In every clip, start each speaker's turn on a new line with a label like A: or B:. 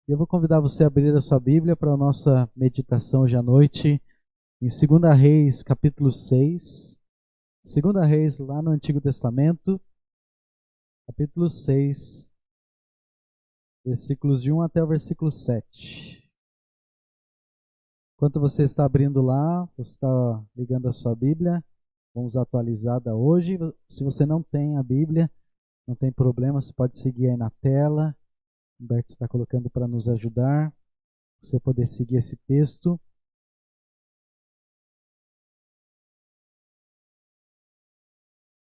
A: Eu vou convidar você a abrir a sua Bíblia para a nossa meditação hoje à noite, em 2 Reis, capítulo 6. 2 Reis, lá no Antigo Testamento, capítulo 6, versículos de 1 até o versículo 7. Enquanto você está abrindo lá, você está ligando a sua Bíblia, vamos atualizada hoje. Se você não tem a Bíblia, não tem problema, você pode seguir aí na tela. O Humberto está colocando para nos ajudar, você poder seguir esse texto.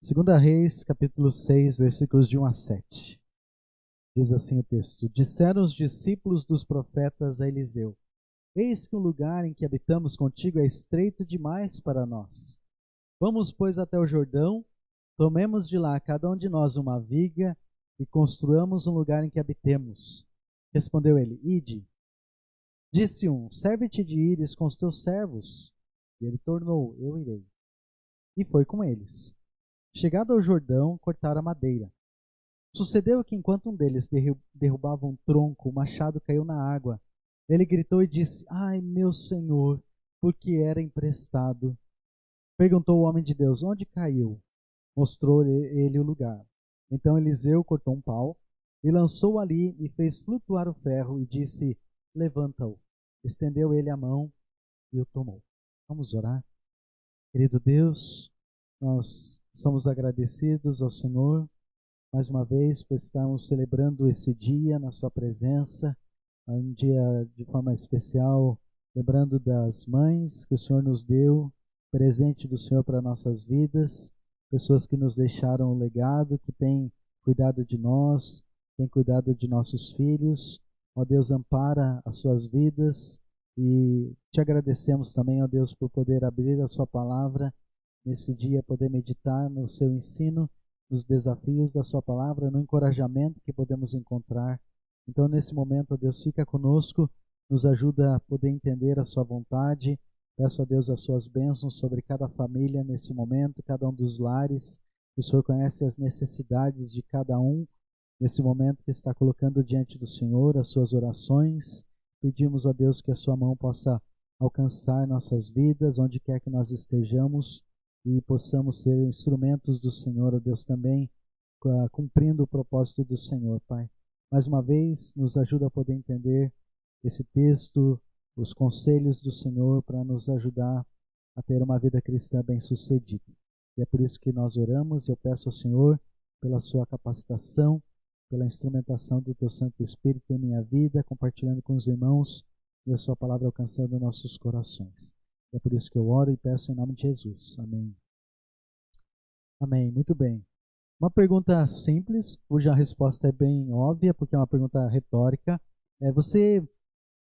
A: 2 Reis, capítulo 6, versículos de 1 a 7. Diz assim o texto: Disseram os discípulos dos profetas a Eliseu: Eis que o lugar em que habitamos contigo é estreito demais para nós. Vamos, pois, até o Jordão, tomemos de lá cada um de nós uma viga e construamos um lugar em que habitemos. Respondeu ele: Ide. Disse um: Serve-te de ires com os teus servos. E ele tornou: Eu irei. E foi com eles. Chegado ao Jordão, cortaram a madeira. Sucedeu que, enquanto um deles derrubava um tronco, o machado caiu na água. Ele gritou e disse: Ai, meu senhor, porque era emprestado. Perguntou o homem de Deus: Onde caiu? Mostrou ele o lugar. Então Eliseu cortou um pau e lançou ali e fez flutuar o ferro e disse: Levanta-o. Estendeu ele a mão e o tomou. Vamos orar. Querido Deus, nós somos agradecidos ao Senhor mais uma vez por estarmos celebrando esse dia na sua presença, um dia de forma especial, lembrando das mães que o Senhor nos deu, presente do Senhor para nossas vidas, pessoas que nos deixaram o legado, que têm cuidado de nós, têm cuidado de nossos filhos. Ó Deus, ampara as suas vidas e te agradecemos também, ó Deus, por poder abrir a sua palavra nesse dia, poder meditar no seu ensino, nos desafios da sua palavra, no encorajamento que podemos encontrar. Então, nesse momento, ó Deus, fica conosco, nos ajuda a poder entender a sua vontade. Peço a Deus as suas bênçãos sobre cada família nesse momento, cada um dos lares. O Senhor conhece as necessidades de cada um nesse momento que está colocando diante do Senhor as suas orações. Pedimos a Deus que a sua mão possa alcançar nossas vidas, onde quer que nós estejamos, e possamos ser instrumentos do Senhor, ó Deus, também cumprindo o propósito do Senhor, Pai. Mais uma vez, nos ajuda a poder entender esse texto, os conselhos do Senhor para nos ajudar a ter uma vida cristã bem-sucedida. E é por isso que nós oramos. Eu peço ao Senhor pela sua capacitação, pela instrumentação do teu Santo Espírito em minha vida, compartilhando com os irmãos e a sua palavra alcançando nossos corações. É por isso que eu oro e peço em nome de Jesus. Amém. Amém. Muito bem. Uma pergunta simples, cuja resposta é bem óbvia, porque é uma pergunta retórica. Você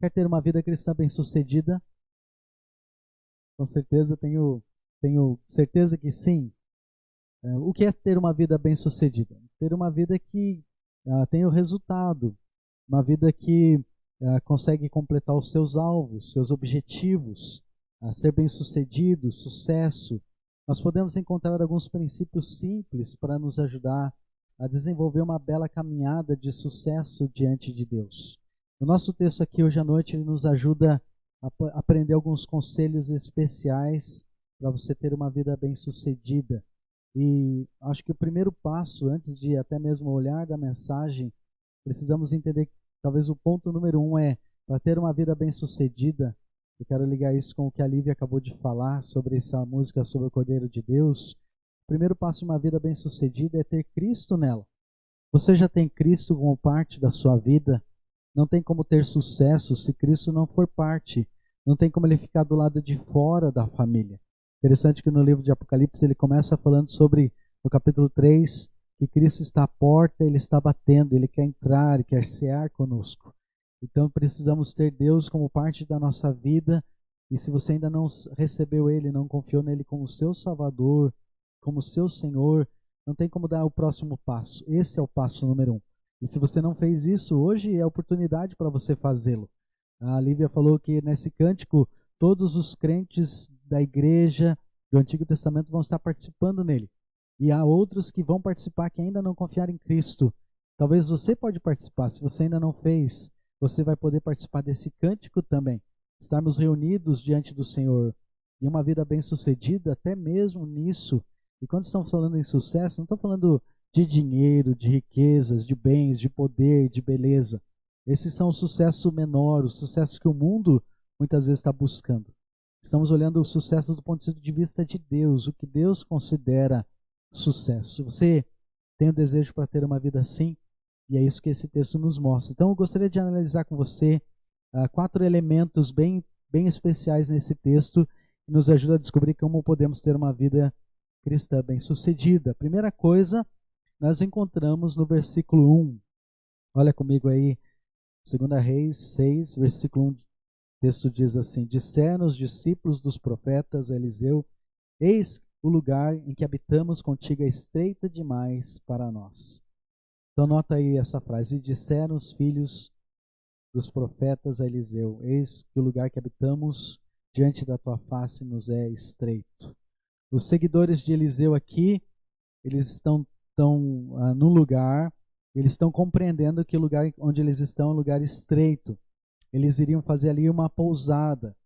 A: quer ter uma vida cristã bem-sucedida? Com certeza, tenho certeza que sim. O que é ter uma vida bem-sucedida? Ter uma vida que tem o resultado, uma vida que consegue completar os seus alvos, seus objetivos, ser bem-sucedido, sucesso. Nós podemos encontrar alguns princípios simples para nos ajudar a desenvolver uma bela caminhada de sucesso diante de Deus. O nosso texto aqui hoje à noite ele nos ajuda a aprender alguns conselhos especiais para você ter uma vida bem-sucedida. E acho que o primeiro passo, antes de até mesmo olhar da mensagem, precisamos entender que talvez o ponto número 1 é, para ter uma vida bem-sucedida, eu quero ligar isso com o que a Lívia acabou de falar sobre essa música sobre o Cordeiro de Deus. O primeiro passo de uma vida bem-sucedida é ter Cristo nela. Você já tem Cristo como parte da sua vida? Não tem como ter sucesso se Cristo não for parte. Não tem como ele ficar do lado de fora da família. Interessante que no livro de Apocalipse ele começa falando sobre, no capítulo 3, que Cristo está à porta, ele está batendo, ele quer entrar, ele quer cear conosco. Então precisamos ter Deus como parte da nossa vida, e se você ainda não recebeu ele, não confiou nele como seu Salvador, como seu Senhor, não tem como dar o próximo passo. Esse é o passo número 1. E se você não fez isso, hoje é a oportunidade para você fazê-lo. A Lívia falou que nesse cântico, todos os crentes da igreja do Antigo Testamento vão estar participando nele. E há outros que vão participar que ainda não confiaram em Cristo. Talvez você pode participar, se você ainda não fez. você vai poder participar desse cântico também. Estarmos reunidos diante do Senhor e uma vida bem-sucedida, até mesmo nisso. E quando estamos falando em sucesso, não estou falando de dinheiro, de riquezas, de bens, de poder, de beleza. Esses são o sucesso menor, o sucesso que o mundo muitas vezes está buscando. Estamos olhando o sucesso do ponto de vista de Deus, o que Deus considera sucesso. Você tem o desejo para ter uma vida assim? E é isso que esse texto nos mostra. Então eu gostaria de analisar com você 4 elementos bem especiais nesse texto que nos ajuda a descobrir como podemos ter uma vida cristã bem-sucedida. A primeira coisa, nós encontramos no versículo 1. Olha comigo aí, 2 Reis 6, versículo 1. O texto diz assim: disseram os discípulos dos profetas a Eliseu: eis o lugar em que habitamos contigo é estreito demais para nós. Então nota aí essa frase: disseram os filhos dos profetas a Eliseu: eis que o lugar que habitamos diante da tua face nos é estreito. Os seguidores de Eliseu aqui, eles estão num lugar, eles estão compreendendo que o lugar onde eles estão é um lugar estreito. Eles iriam fazer ali uma pousada.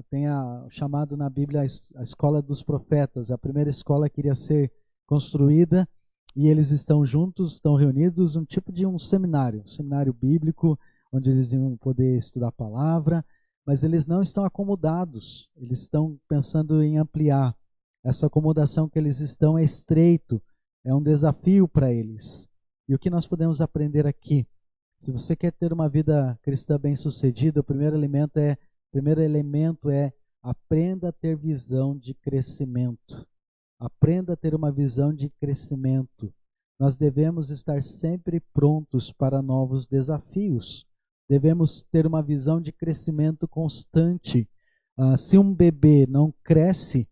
A: Tem chamado na Bíblia a escola dos profetas. A primeira escola que iria ser construída, e eles estão juntos, estão reunidos, um tipo de um seminário bíblico, onde eles iam poder estudar a palavra, mas eles não estão acomodados, eles estão pensando em ampliar. Essa acomodação que eles estão é estreito, é um desafio para eles. E o que nós podemos aprender aqui? Se você quer ter uma vida cristã bem-sucedida, o primeiro elemento é aprenda a ter visão de crescimento. Aprenda a ter uma visão de crescimento. Nós devemos estar sempre prontos para novos desafios. Devemos ter uma visão de crescimento constante. Se um bebê não cresce,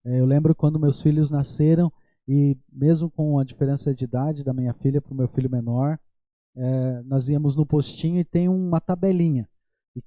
A: eu lembro quando meus filhos nasceram, e mesmo com a diferença de idade da minha filha para o meu filho menor, nós íamos no postinho e tem uma tabelinha. E a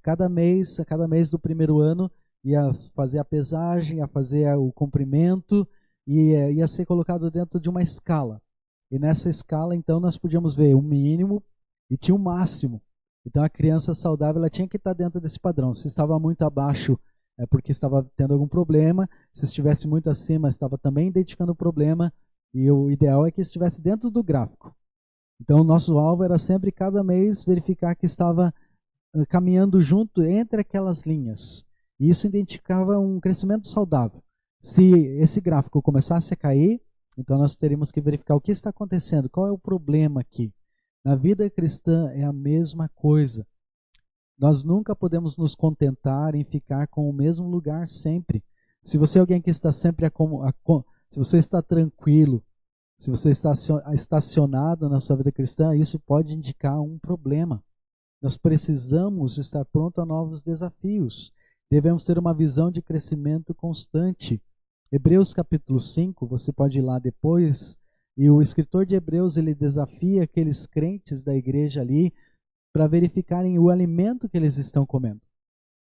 A: cada mês do primeiro ano, ia fazer a pesagem, ia fazer o comprimento, e ia ser colocado dentro de uma escala. E nessa escala, então, nós podíamos ver o mínimo e tinha o máximo. Então, a criança saudável ela tinha que estar dentro desse padrão. Se estava muito abaixo, é porque estava tendo algum problema. Se estivesse muito acima, estava também identificando o problema. E o ideal é que estivesse dentro do gráfico. Então, o nosso alvo era sempre, cada mês, verificar que estava caminhando junto entre aquelas linhas. E isso identificava um crescimento saudável. Se esse gráfico começasse a cair, então nós teríamos que verificar o que está acontecendo, qual é o problema aqui. Na vida cristã é a mesma coisa. Nós nunca podemos nos contentar em ficar com o mesmo lugar sempre. Se você é alguém que está sempre se você está tranquilo, se você está estacionado na sua vida cristã, isso pode indicar um problema. Nós precisamos estar prontos a novos desafios. Devemos ter uma visão de crescimento constante. Hebreus capítulo 5, você pode ir lá depois, e o escritor de Hebreus ele desafia aqueles crentes da igreja ali para verificarem o alimento que eles estão comendo.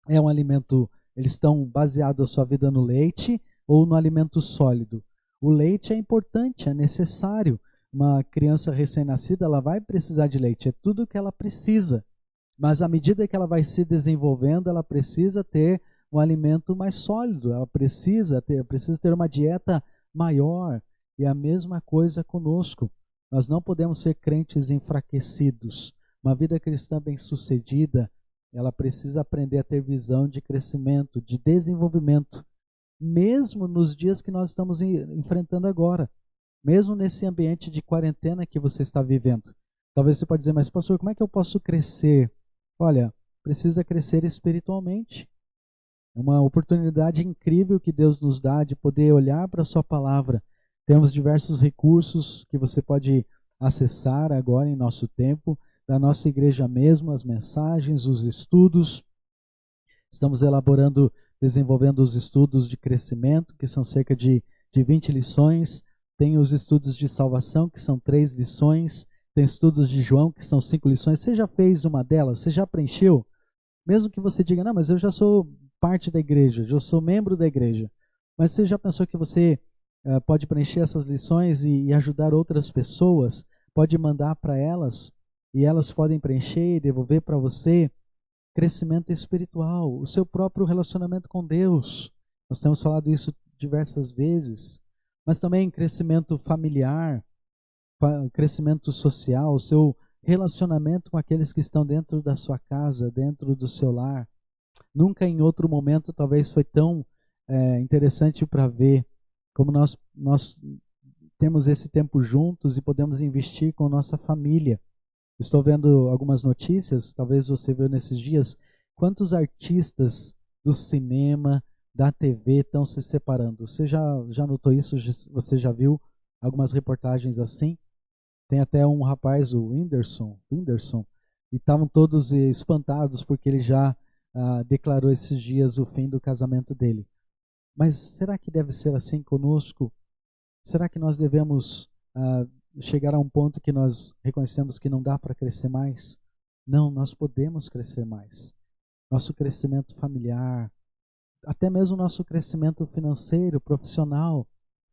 A: É um alimento, eles estão baseados a sua vida no leite ou no alimento sólido. O leite é importante, é necessário. Uma criança recém-nascida, ela vai precisar de leite, é tudo o que ela precisa. Mas à medida que ela vai se desenvolvendo, ela precisa ter um alimento mais sólido, ela precisa ter uma dieta maior. E a mesma coisa conosco. Nós não podemos ser crentes enfraquecidos. Uma vida cristã bem-sucedida, ela precisa aprender a ter visão de crescimento, de desenvolvimento, mesmo nos dias que nós estamos enfrentando agora, mesmo nesse ambiente de quarentena que você está vivendo. Talvez você pode dizer, mas pastor, como é que eu posso crescer? Olha, precisa crescer espiritualmente. É uma oportunidade incrível que Deus nos dá de poder olhar para a sua palavra. Temos diversos recursos que você pode acessar agora em nosso tempo, da nossa igreja mesmo, as mensagens, os estudos. Estamos desenvolvendo os estudos de crescimento, que são cerca de 20 lições. Tem os estudos de salvação, que são 3 lições. Tem estudos de João, que são 5 lições. Você já fez uma delas? Você já preencheu? Mesmo que você diga, não, mas eu já sou parte da igreja, eu sou membro da igreja. Mas você já pensou que você pode preencher essas lições e ajudar outras pessoas? Pode mandar para elas? e elas podem preencher e devolver para você crescimento espiritual, o seu próprio relacionamento com Deus. Nós temos falado isso diversas vezes, mas também crescimento familiar, crescimento social, o seu relacionamento com aqueles que estão dentro da sua casa, dentro do seu lar. Nunca em outro momento talvez foi tão interessante para ver como nós temos esse tempo juntos e podemos investir com nossa família. Estou vendo algumas notícias, talvez você viu nesses dias, quantos artistas do cinema, da TV estão se separando. Você já notou isso? Você já viu algumas reportagens assim? Tem até um rapaz, o Whindersson, e estavam todos espantados porque ele já declarou esses dias o fim do casamento dele. Mas será que deve ser assim conosco? Será que nós devemos chegar a um ponto que nós reconhecemos que não dá para crescer mais? Não, nós podemos crescer mais. Nosso crescimento familiar, até mesmo nosso crescimento financeiro, profissional,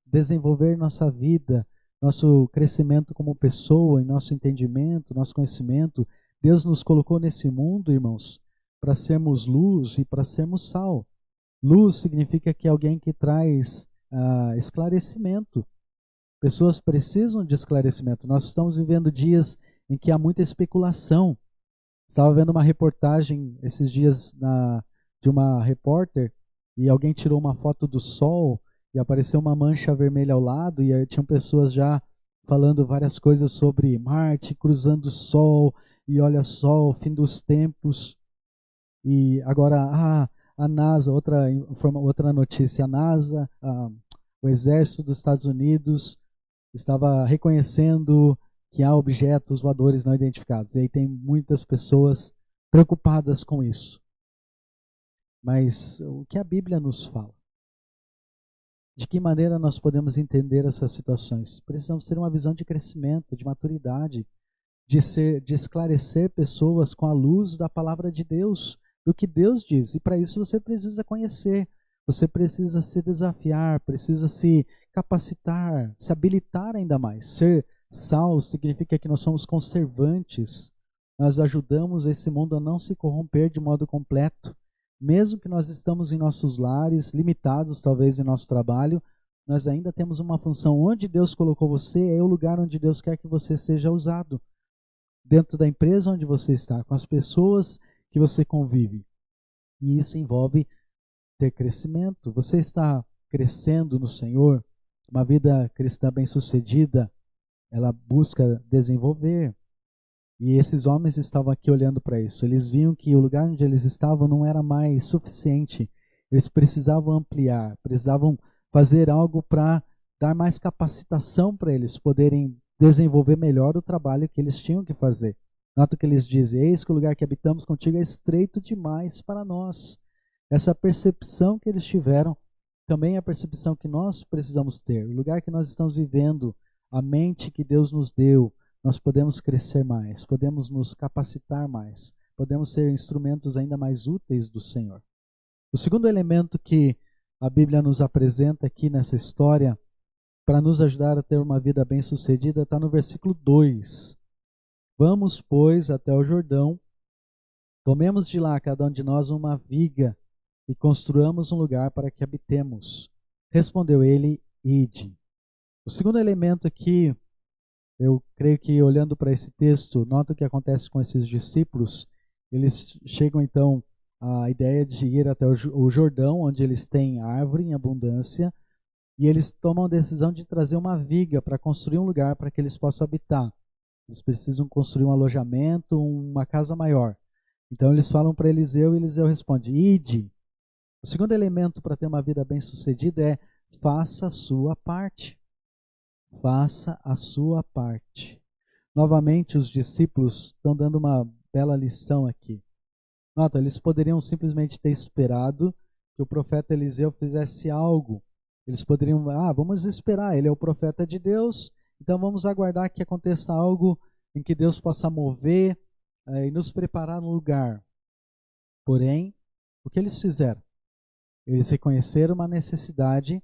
A: desenvolver nossa vida, nosso crescimento como pessoa, em nosso entendimento, nosso conhecimento. Deus nos colocou nesse mundo, irmãos, para sermos luz e para sermos sal. Luz significa que é alguém que traz esclarecimento. Pessoas precisam de esclarecimento. Nós estamos vivendo dias em que há muita especulação. Estava vendo uma reportagem esses dias de uma repórter e alguém tirou uma foto do sol e apareceu uma mancha vermelha ao lado e aí tinham pessoas já falando várias coisas sobre Marte, cruzando o Sol e olha só, o fim dos tempos. E agora a NASA, outra notícia, a NASA, o Exército dos Estados Unidos estava reconhecendo que há objetos voadores não identificados. E aí tem muitas pessoas preocupadas com isso. Mas o que a Bíblia nos fala? De que maneira nós podemos entender essas situações? Precisamos ter uma visão de crescimento, de maturidade, de esclarecer pessoas com a luz da palavra de Deus, do que Deus diz. E para isso você precisa conhecer, você precisa se desafiar, precisa se capacitar, se habilitar ainda mais. Ser sal significa que nós somos conservantes, nós ajudamos esse mundo a não se corromper de modo completo. Mesmo que nós estamos em nossos lares, limitados talvez em nosso trabalho, nós ainda temos uma função. Onde Deus colocou você é o lugar onde Deus quer que você seja usado. Dentro da empresa onde você está, com as pessoas que você convive. E isso envolve ter crescimento. Você está crescendo no Senhor. Uma vida cristã bem-sucedida, ela busca desenvolver. E esses homens estavam aqui olhando para isso. Eles viam que o lugar onde eles estavam não era mais suficiente. Eles precisavam ampliar, precisavam fazer algo para dar mais capacitação para eles poderem desenvolver melhor o trabalho que eles tinham que fazer. Nota o que eles dizem: eis que o lugar que habitamos contigo é estreito demais para nós. Essa percepção que eles tiveram também é a percepção que nós precisamos ter. O lugar que nós estamos vivendo, a mente que Deus nos deu, nós podemos crescer mais, podemos nos capacitar mais, podemos ser instrumentos ainda mais úteis do Senhor. O segundo elemento que a Bíblia nos apresenta aqui nessa história, para nos ajudar a ter uma vida bem-sucedida, está no versículo 2. Vamos, pois, até o Jordão, tomemos de lá cada um de nós uma viga e construamos um lugar para que habitemos. Respondeu ele: ide. O segundo elemento aqui, eu creio que olhando para esse texto, nota o que acontece com esses discípulos. Eles chegam então à ideia de ir até o Jordão, onde eles têm árvore em abundância, e eles tomam a decisão de trazer uma viga para construir um lugar para que eles possam habitar. Eles precisam construir um alojamento, uma casa maior. Então eles falam para Eliseu e Eliseu responde: ide. O segundo elemento para ter uma vida bem-sucedida é: faça a sua parte. Faça a sua parte. Novamente, os discípulos estão dando uma bela lição aqui. Nota, eles poderiam simplesmente ter esperado que o profeta Eliseu fizesse algo. Eles poderiam, vamos esperar, ele é o profeta de Deus, então vamos aguardar que aconteça algo em que Deus possa mover e nos preparar no lugar. Porém, o que eles fizeram? Eles reconheceram uma necessidade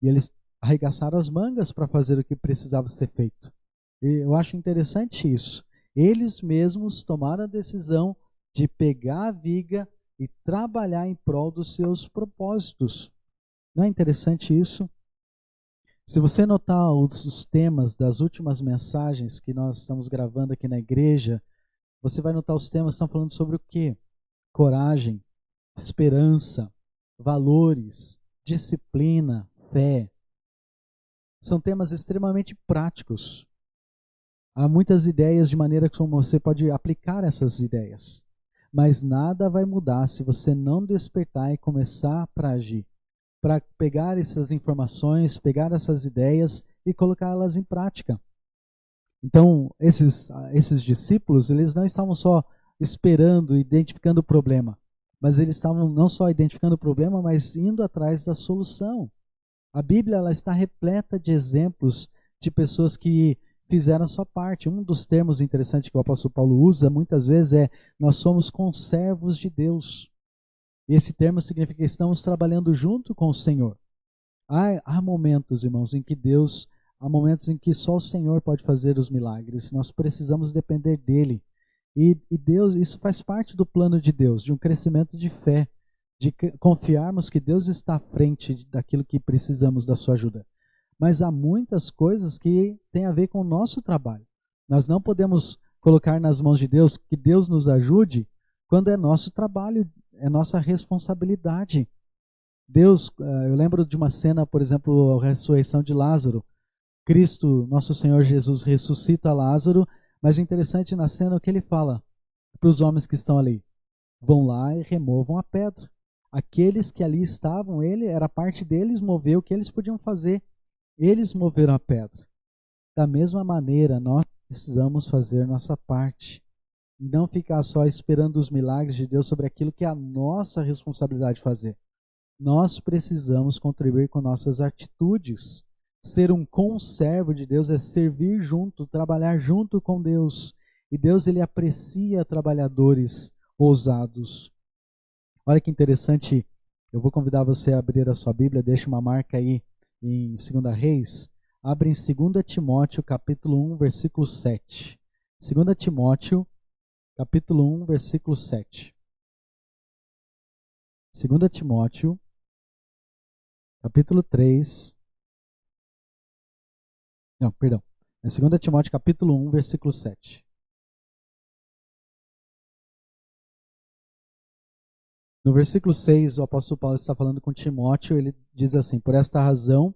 A: e eles arregaçaram as mangas para fazer o que precisava ser feito. E eu acho interessante isso. Eles mesmos tomaram a decisão de pegar a viga e trabalhar em prol dos seus propósitos. Não é interessante isso? Se você notar os temas das últimas mensagens que nós estamos gravando aqui na igreja, você vai notar os temas que estão falando sobre o quê? Coragem, esperança, valores, disciplina, fé. São temas extremamente práticos. Há muitas ideias de maneira como você pode aplicar essas ideias. Mas nada vai mudar se você não despertar e começar para agir. Para pegar essas informações, pegar essas ideias e colocá-las em prática. Então, esses discípulos, eles não estavam só esperando, identificando o problema, mas eles estavam não só identificando o problema, mas indo atrás da solução. A Bíblia ela está repleta de exemplos de pessoas que fizeram a sua parte. Um dos termos interessantes que o apóstolo Paulo usa muitas vezes é: nós somos conservos de Deus. E esse termo significa que estamos trabalhando junto com o Senhor. Há momentos, irmãos, em que há momentos em que só o Senhor pode fazer os milagres. Nós precisamos depender dele. E Deus, isso faz parte do plano de Deus, de um crescimento de fé, de confiarmos que Deus está à frente daquilo que precisamos da sua ajuda. Mas há muitas coisas que têm a ver com o nosso trabalho. Nós não podemos colocar nas mãos de Deus, que Deus nos ajude, quando é nosso trabalho, é nossa responsabilidade. Deus, eu lembro de uma cena, por exemplo, a ressurreição de Lázaro. Cristo, nosso Senhor Jesus, ressuscita Lázaro, mas o interessante na cena é o que ele fala para os homens que estão ali. Vão lá e removam a pedra. Aqueles que ali estavam, era parte deles mover o que eles podiam fazer. Eles moveram a pedra. Da mesma maneira, nós precisamos fazer nossa parte. Não ficar só esperando os milagres de Deus sobre aquilo que é a nossa responsabilidade de fazer. Nós precisamos contribuir com nossas atitudes. Ser um conservo de Deus é servir junto, trabalhar junto com Deus. E Deus ele aprecia trabalhadores ousados. Olha que interessante, eu vou convidar você a abrir a sua Bíblia, deixa uma marca aí em 2 Reis. Abre em 2 Timóteo, capítulo 1, versículo 7. 2 Timóteo, capítulo 1, versículo 7. 2 Timóteo, capítulo 3. Não, perdão. É 2 Timóteo, capítulo 1, versículo 7. No versículo 6, o apóstolo Paulo está falando com Timóteo, ele diz assim: por esta razão,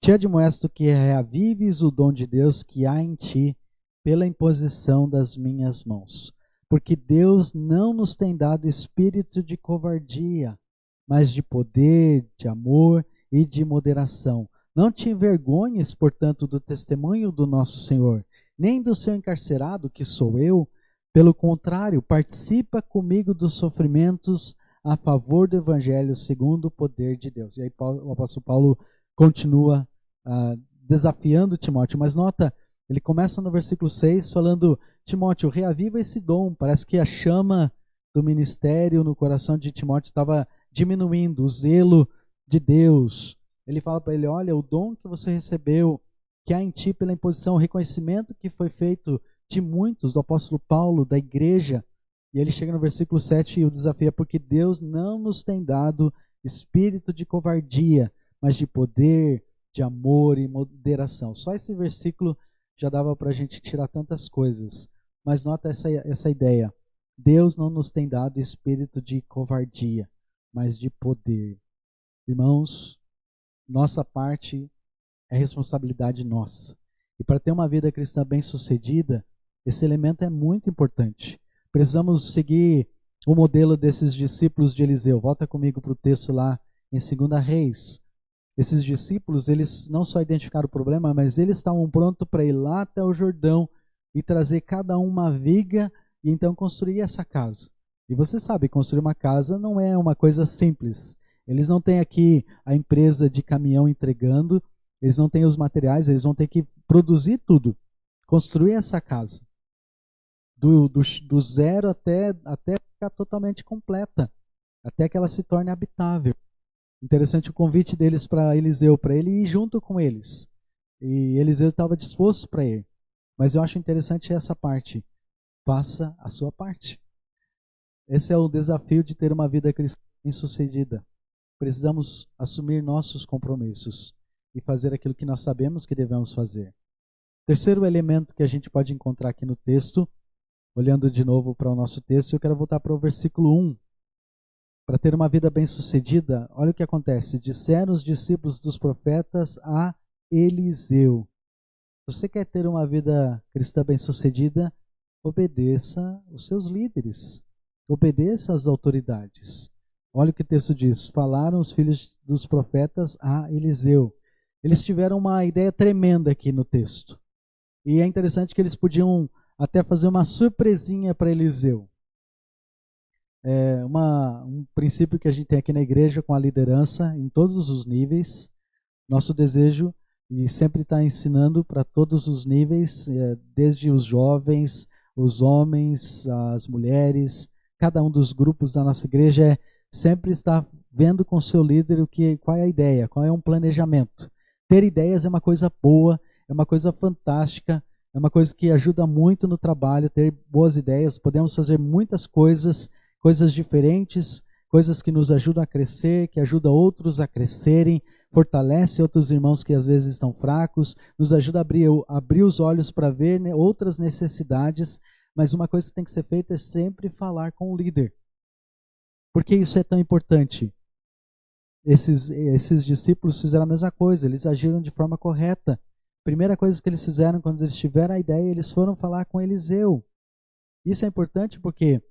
A: te admoesto que reavives o dom de Deus que há em ti pela imposição das minhas mãos. Porque Deus não nos tem dado espírito de covardia, mas de poder, de amor e de moderação. Não te envergonhes, portanto, do testemunho do nosso Senhor, nem do seu encarcerado, que sou eu. Pelo contrário, participa comigo dos sofrimentos a favor do Evangelho segundo o poder de Deus. E aí o apóstolo Paulo continua desafiando Timóteo, mas nota, ele começa no versículo 6 falando: Timóteo, reaviva esse dom. Parece que a chama do ministério no coração de Timóteo estava diminuindo, o zelo de Deus. Ele fala para ele: olha, o dom que você recebeu, que há em ti pela imposição, o reconhecimento que foi feito de muitos, do apóstolo Paulo, da igreja. E ele chega no versículo 7 e o desafia: porque Deus não nos tem dado espírito de covardia, mas de poder, de amor e moderação. Só esse versículo já dava para a gente tirar tantas coisas. Mas nota essa ideia: Deus não nos tem dado espírito de covardia, mas de poder. Irmãos, nossa parte é responsabilidade nossa. E para ter uma vida cristã bem-sucedida, esse elemento é muito importante. Precisamos seguir o modelo desses discípulos de Eliseu. Volta comigo para o texto lá em 2 Reis. Esses discípulos, eles não só identificaram o problema, mas eles estavam prontos para ir lá até o Jordão e trazer cada um uma viga e então construir essa casa. E você sabe, construir uma casa não é uma coisa simples. Eles não têm aqui a empresa de caminhão entregando, eles não têm os materiais, eles vão ter que produzir tudo, construir essa casa. Do zero até ficar totalmente completa, até que ela se torne habitável. Interessante o convite deles para Eliseu, para ele ir junto com eles. E Eliseu estava disposto para ir. Mas eu acho interessante essa parte. faça a sua parte. Esse é o desafio de ter uma vida cristã bem-sucedida. Precisamos assumir nossos compromissos e fazer aquilo que nós sabemos que devemos fazer. Terceiro elemento que a gente pode encontrar aqui no texto, olhando de novo para o nosso texto, eu quero voltar para o versículo 1. Para ter uma vida bem-sucedida, olha o que acontece. Disseram os discípulos dos profetas a Eliseu. Se você quer ter uma vida cristã bem-sucedida, obedeça os seus líderes. Obedeça às autoridades. Olha o que o texto diz. Falaram os filhos dos profetas a Eliseu. Eles tiveram uma ideia tremenda aqui no texto. E é interessante que eles podiam até fazer uma surpresinha para Eliseu. Um princípio que a gente tem aqui na igreja com a liderança em todos os níveis. Nosso desejo, e sempre está ensinando para todos os níveis, desde os jovens, os homens, as mulheres, cada um dos grupos da nossa igreja sempre está vendo com o seu líder qual é a ideia, qual é um planejamento. Ter ideias é uma coisa boa, é uma coisa fantástica, é uma coisa que ajuda muito no trabalho, ter boas ideias. Podemos fazer muitas coisas diferentes, coisas que nos ajudam a crescer, que ajudam outros a crescerem, fortalece outros irmãos que às vezes estão fracos, nos ajuda a abrir os olhos para ver, né, outras necessidades, mas uma coisa que tem que ser feita é sempre falar com o líder. Por que isso é tão importante? Esses discípulos fizeram a mesma coisa, eles agiram de forma correta. Primeira coisa que eles fizeram quando eles tiveram a ideia, eles foram falar com Eliseu. Isso é importante porque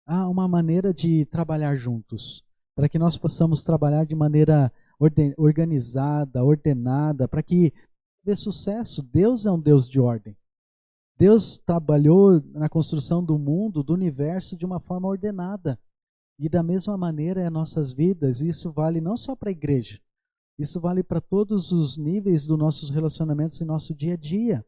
A: há uma maneira de trabalhar juntos, para que nós possamos trabalhar de maneira organizada, ordenada, para que dê sucesso. Deus é um Deus de ordem. Deus trabalhou na construção do mundo, do universo, de uma forma ordenada. E da mesma maneira é nossas vidas. Isso vale não só para a igreja, isso vale para todos os níveis dos nossos relacionamentos em nosso dia a dia.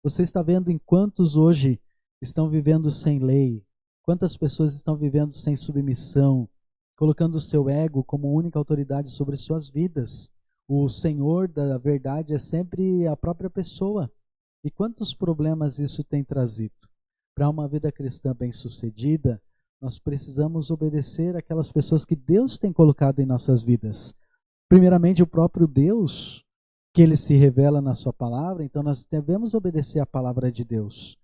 A: Você está vendo em quantos hoje estão vivendo sem lei, quantas pessoas estão vivendo sem submissão, colocando o seu ego como única autoridade sobre suas vidas. O Senhor da verdade é sempre a própria pessoa. E quantos problemas isso tem trazido? Para uma vida cristã bem-sucedida, nós precisamos obedecer aquelas pessoas que Deus tem colocado em nossas vidas. Primeiramente, o próprio Deus, que Ele se revela na sua palavra, então nós devemos obedecer a palavra de Deus.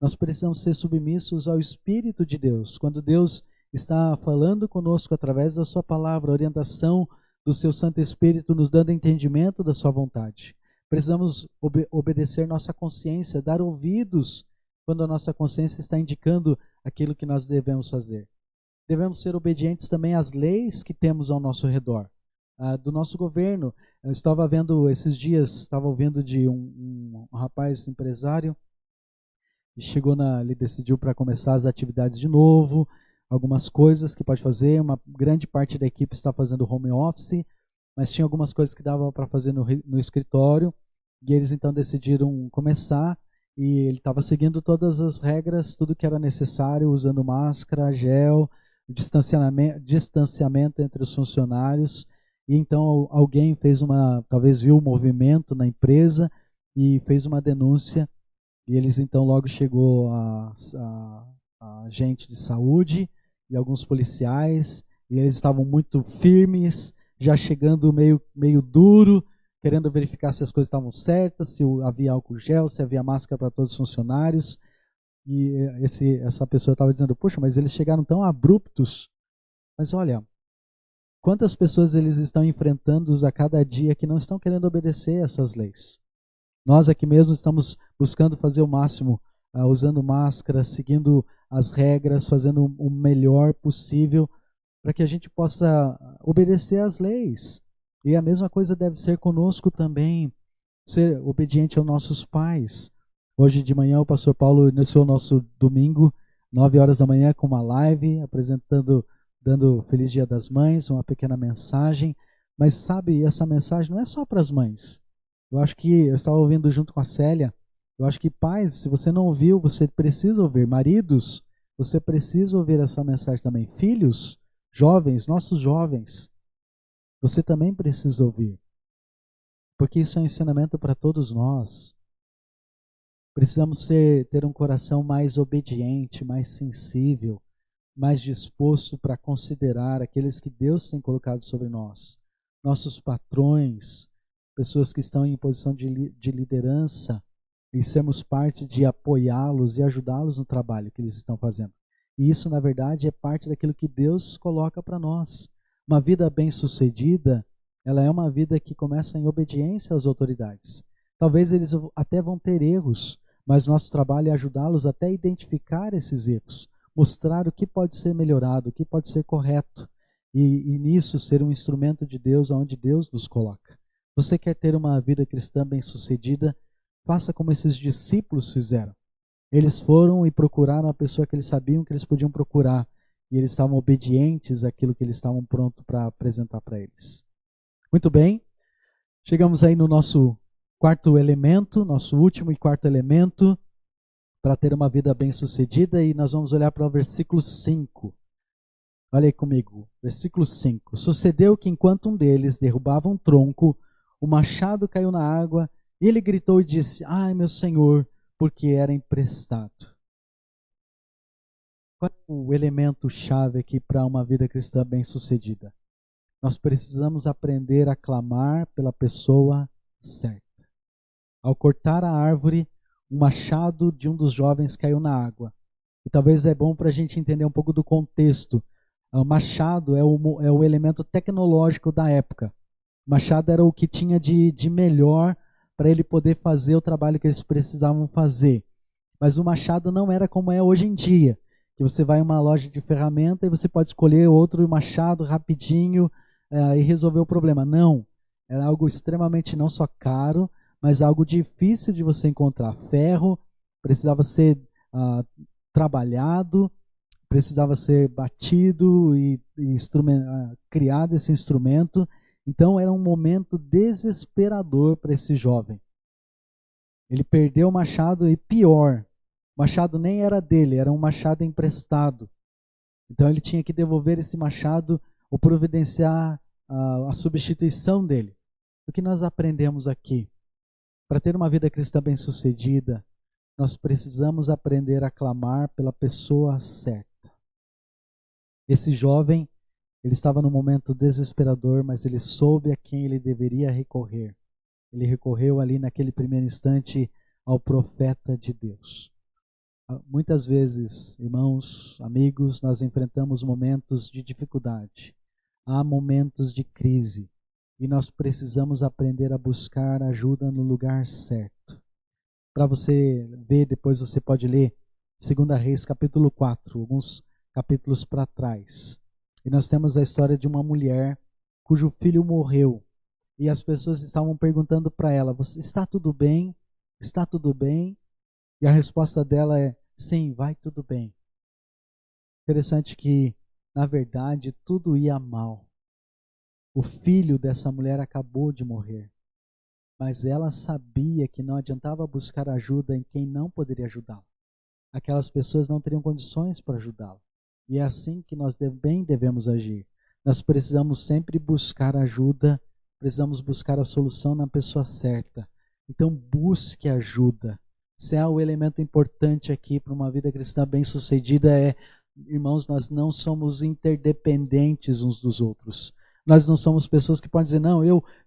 A: Nós precisamos ser submissos ao Espírito de Deus. Quando Deus está falando conosco através da sua palavra, a orientação do seu Santo Espírito, nos dando entendimento da sua vontade. Precisamos obedecer nossa consciência, dar ouvidos quando a nossa consciência está indicando aquilo que nós devemos fazer. Devemos ser obedientes também às leis que temos ao nosso redor, do nosso governo. Eu estava vendo esses dias, estava ouvindo de um rapaz empresário, ele decidiu para começar as atividades de novo, algumas coisas que pode fazer, uma grande parte da equipe está fazendo home office, mas tinha algumas coisas que dava para fazer no escritório, e eles então decidiram começar, e ele estava seguindo todas as regras, tudo que era necessário, usando máscara, gel, distanciamento entre os funcionários, e então alguém talvez viu o movimento na empresa e fez uma denúncia, e eles então logo chegou a gente de saúde e alguns policiais, e eles estavam muito firmes, já chegando meio duro, querendo verificar se as coisas estavam certas, se havia álcool gel, se havia máscara para todos os funcionários. E essa pessoa estava dizendo, poxa, mas eles chegaram tão abruptos. Mas olha, quantas pessoas eles estão enfrentando a cada dia que não estão querendo obedecer essas leis. Nós aqui mesmo estamos buscando fazer o máximo, usando máscara, seguindo as regras, fazendo o melhor possível para que a gente possa obedecer às leis. E a mesma coisa deve ser conosco também, ser obediente aos nossos pais. Hoje de manhã o pastor Paulo iniciou o nosso domingo, 9 horas da manhã, com uma live, dando Feliz Dia das Mães, uma pequena mensagem. Mas sabe, essa mensagem não é só para as mães. Eu acho que, eu estava ouvindo junto com a Célia, eu acho que pais, se você não ouviu, você precisa ouvir. Maridos, você precisa ouvir essa mensagem também. Filhos, jovens, nossos jovens, você também precisa ouvir. Porque isso é um ensinamento para todos nós. Precisamos ter um coração mais obediente, mais sensível, mais disposto para considerar aqueles que Deus tem colocado sobre nós. Nossos patrões, pessoas que estão em posição de liderança, e sermos parte de apoiá-los e ajudá-los no trabalho que eles estão fazendo. E isso, na verdade, é parte daquilo que Deus coloca para nós. Uma vida bem-sucedida, ela é uma vida que começa em obediência às autoridades. Talvez eles até vão ter erros, mas nosso trabalho é ajudá-los até a identificar esses erros, mostrar o que pode ser melhorado, o que pode ser correto, e nisso ser um instrumento de Deus aonde Deus nos coloca. Você quer ter uma vida cristã bem-sucedida? Faça como esses discípulos fizeram. Eles foram e procuraram a pessoa que eles sabiam que eles podiam procurar, e eles estavam obedientes àquilo que eles estavam prontos para apresentar para eles. Muito bem, chegamos aí no nosso quarto elemento, nosso último e quarto elemento, para ter uma vida bem-sucedida, e nós vamos olhar para o versículo 5. Olha aí comigo, versículo 5. Sucedeu que enquanto um deles derrubava um tronco, o machado caiu na água, e ele gritou e disse: ai, meu Senhor, porque era emprestado. Qual é o elemento chave aqui para uma vida cristã bem-sucedida? Nós precisamos aprender a clamar pela pessoa certa. Ao cortar a árvore, um machado de um dos jovens caiu na água. E talvez é bom para a gente entender um pouco do contexto. O machado é o elemento tecnológico da época. O machado era o que tinha de melhor para ele poder fazer o trabalho que eles precisavam fazer. Mas o machado não era como é hoje em dia, que você vai em uma loja de ferramenta e você pode escolher outro machado rapidinho e resolver o problema. Não, era algo extremamente não só caro, mas algo difícil de você encontrar. Ferro precisava ser trabalhado, precisava ser batido e criado esse instrumento. Então era um momento desesperador para esse jovem. Ele perdeu o machado e pior, o machado nem era dele, era um machado emprestado. Então ele tinha que devolver esse machado ou providenciar a substituição dele. O que nós aprendemos aqui? Para ter uma vida cristã bem-sucedida, nós precisamos aprender a clamar pela pessoa certa. Esse jovem, ele estava num momento desesperador, mas ele soube a quem ele deveria recorrer. Ele recorreu ali naquele primeiro instante ao profeta de Deus. Muitas vezes, irmãos, amigos, nós enfrentamos momentos de dificuldade. Há momentos de crise. E nós precisamos aprender a buscar ajuda no lugar certo. Para você ver, depois você pode ler 2 Reis capítulo 4, alguns capítulos para trás. E nós temos a história de uma mulher cujo filho morreu. E as pessoas estavam perguntando para ela: está tudo bem? Está tudo bem? E a resposta dela é: sim, vai tudo bem. Interessante que, na verdade, tudo ia mal. O filho dessa mulher acabou de morrer. Mas ela sabia que não adiantava buscar ajuda em quem não poderia ajudá-la. Aquelas pessoas não teriam condições para ajudá-la. E é assim que nós bem devemos agir. Nós precisamos sempre buscar ajuda, precisamos buscar a solução na pessoa certa. Então busque ajuda. Se há o elemento importante aqui para uma vida cristã bem-sucedida irmãos, nós não somos interdependentes uns dos outros. Nós não somos pessoas que podem dizer: não,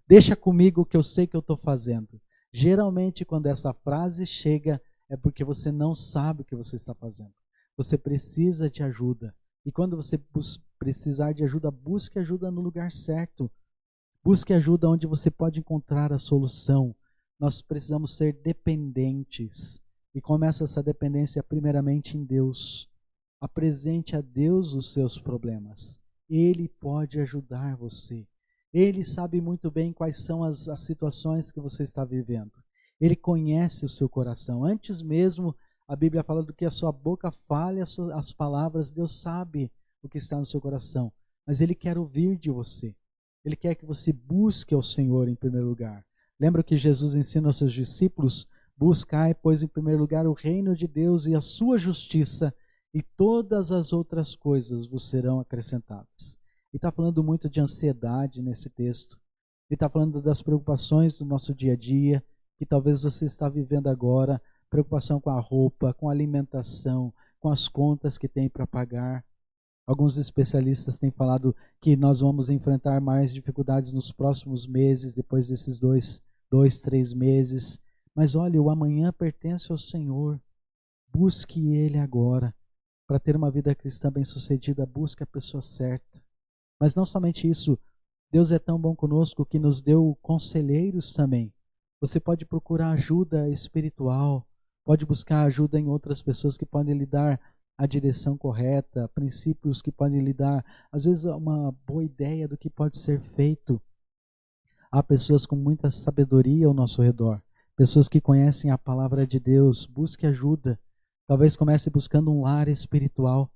A: deixa comigo que eu sei que eu estou fazendo. Geralmente, quando essa frase chega, é porque você não sabe o que você está fazendo. Você precisa de ajuda. E quando você precisar de ajuda, busque ajuda no lugar certo. Busque ajuda onde você pode encontrar a solução. Nós precisamos ser dependentes. E começa essa dependência primeiramente em Deus. Apresente a Deus os seus problemas. Ele pode ajudar você. Ele sabe muito bem quais são as situações que você está vivendo. Ele conhece o seu coração. Antes mesmo, a Bíblia fala do que a sua boca fale, as palavras, Deus sabe o que está no seu coração. Mas Ele quer ouvir de você. Ele quer que você busque ao Senhor em primeiro lugar. Lembra que Jesus ensina aos seus discípulos: buscai, pois, em primeiro lugar o reino de Deus e a sua justiça, e todas as outras coisas vos serão acrescentadas. Ele está falando muito de ansiedade nesse texto. Ele está falando das preocupações do nosso dia a dia, que talvez você está vivendo agora, preocupação com a roupa, com a alimentação, com as contas que tem para pagar. Alguns especialistas têm falado que nós vamos enfrentar mais dificuldades nos próximos meses, depois desses 3 meses. Mas olha, o amanhã pertence ao Senhor. Busque Ele agora. Para ter uma vida cristã bem-sucedida, busque a pessoa certa. Mas não somente isso, Deus é tão bom conosco que nos deu conselheiros também. Você pode procurar ajuda espiritual, pode buscar ajuda em outras pessoas que podem lhe dar a direção correta, princípios que podem lhe dar, às vezes, uma boa ideia do que pode ser feito. Há pessoas com muita sabedoria ao nosso redor, pessoas que conhecem a palavra de Deus. Busque ajuda. Talvez comece buscando um lar espiritual,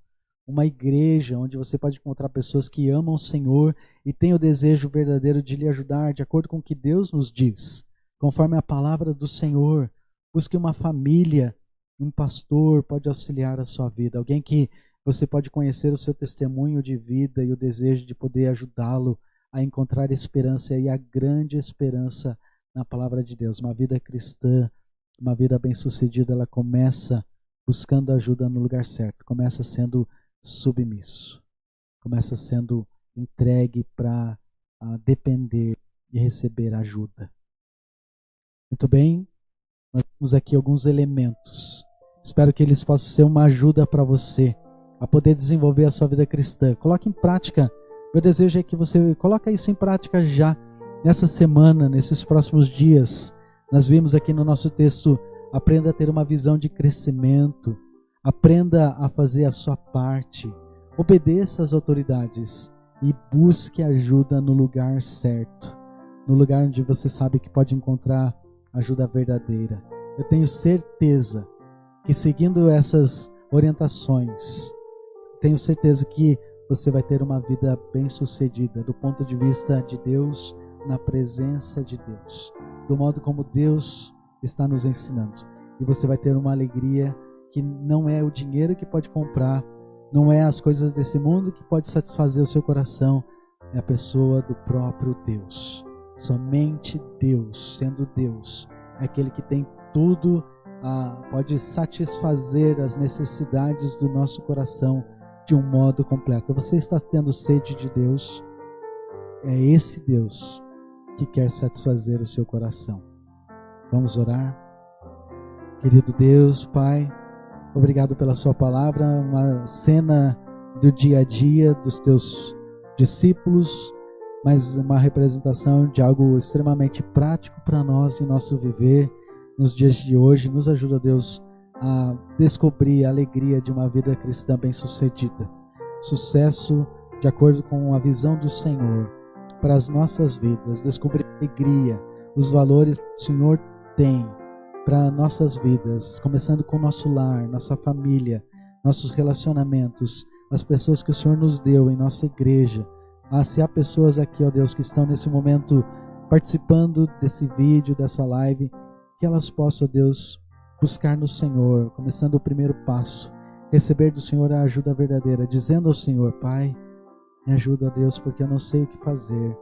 A: uma igreja onde você pode encontrar pessoas que amam o Senhor e têm o desejo verdadeiro de lhe ajudar de acordo com o que Deus nos diz, conforme a palavra do Senhor. Busque uma família, um pastor pode auxiliar a sua vida, alguém que você pode conhecer o seu testemunho de vida e o desejo de poder ajudá-lo a encontrar esperança, e a grande esperança na palavra de Deus. Uma vida cristã, uma vida bem-sucedida, ela começa buscando ajuda no lugar certo, começa sendo submisso, começa sendo entregue para depender e receber ajuda. Muito bem, nós temos aqui alguns elementos. Espero que eles possam ser uma ajuda para você a poder desenvolver a sua vida cristã. Coloque em prática. Meu desejo é que você coloque isso em prática já nessa semana, nesses próximos dias. Nós vimos aqui no nosso texto: aprenda a ter uma visão de crescimento, aprenda a fazer a sua parte, obedeça às autoridades e busque ajuda no lugar certo, no lugar onde você sabe que pode encontrar ajuda verdadeira. Eu tenho certeza que, seguindo essas orientações, tenho certeza que você vai ter uma vida bem-sucedida do ponto de vista de Deus, na presença de Deus, do modo como Deus está nos ensinando. E você vai ter uma alegria que não é o dinheiro que pode comprar, não é as coisas desse mundo que pode satisfazer o seu coração, é a pessoa do próprio Deus. Somente Deus, sendo Deus, é aquele que tem tudo, pode satisfazer as necessidades do nosso coração de um modo completo. Você está tendo sede de Deus? É esse Deus que quer satisfazer o seu coração. Vamos orar? Querido Deus, Pai, obrigado pela sua palavra, uma cena do dia a dia dos teus discípulos, mas uma representação de algo extremamente prático para nós em nosso viver nos dias de hoje. Nos ajuda, Deus, a descobrir a alegria de uma vida cristã bem-sucedida. Sucesso de acordo com a visão do Senhor para as nossas vidas. Descobrir a alegria, os valores que o Senhor tem para nossas vidas, começando com o nosso lar, nossa família, nossos relacionamentos, as pessoas que o Senhor nos deu em nossa igreja. Se há pessoas aqui, ó Deus, que estão nesse momento participando desse vídeo, dessa live, que elas possam, ó Deus, buscar no Senhor, começando o primeiro passo, receber do Senhor a ajuda verdadeira, dizendo ao Senhor: Pai, me ajuda, ó Deus, porque eu não sei o que fazer,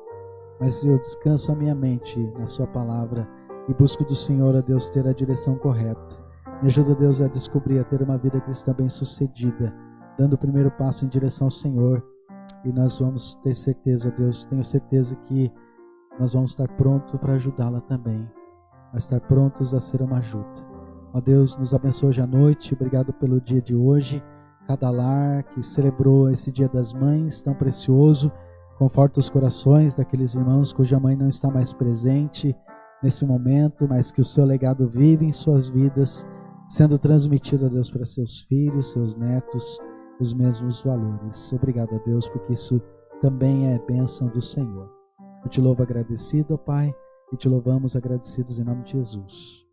A: mas eu descanso a minha mente na sua palavra e busco do Senhor, ó Deus, ter a direção correta. Me ajuda, Deus, a descobrir, a ter uma vida cristã bem-sucedida, dando o primeiro passo em direção ao Senhor. E nós vamos ter certeza, Deus, tenho certeza que nós vamos estar prontos para ajudá-la também, a estar prontos a ser uma ajuda. Ó Deus, nos abençoe hoje à noite. Obrigado pelo dia de hoje. Cada lar que celebrou esse Dia das Mães tão precioso, conforta os corações daqueles irmãos cuja mãe não está mais presente nesse momento, mas que o seu legado vive em suas vidas, sendo transmitido, a Deus, para seus filhos, seus netos, os mesmos valores. Obrigado, a Deus, porque isso também é bênção do Senhor. Eu te louvo agradecido, ó Pai, e te louvamos agradecidos em nome de Jesus.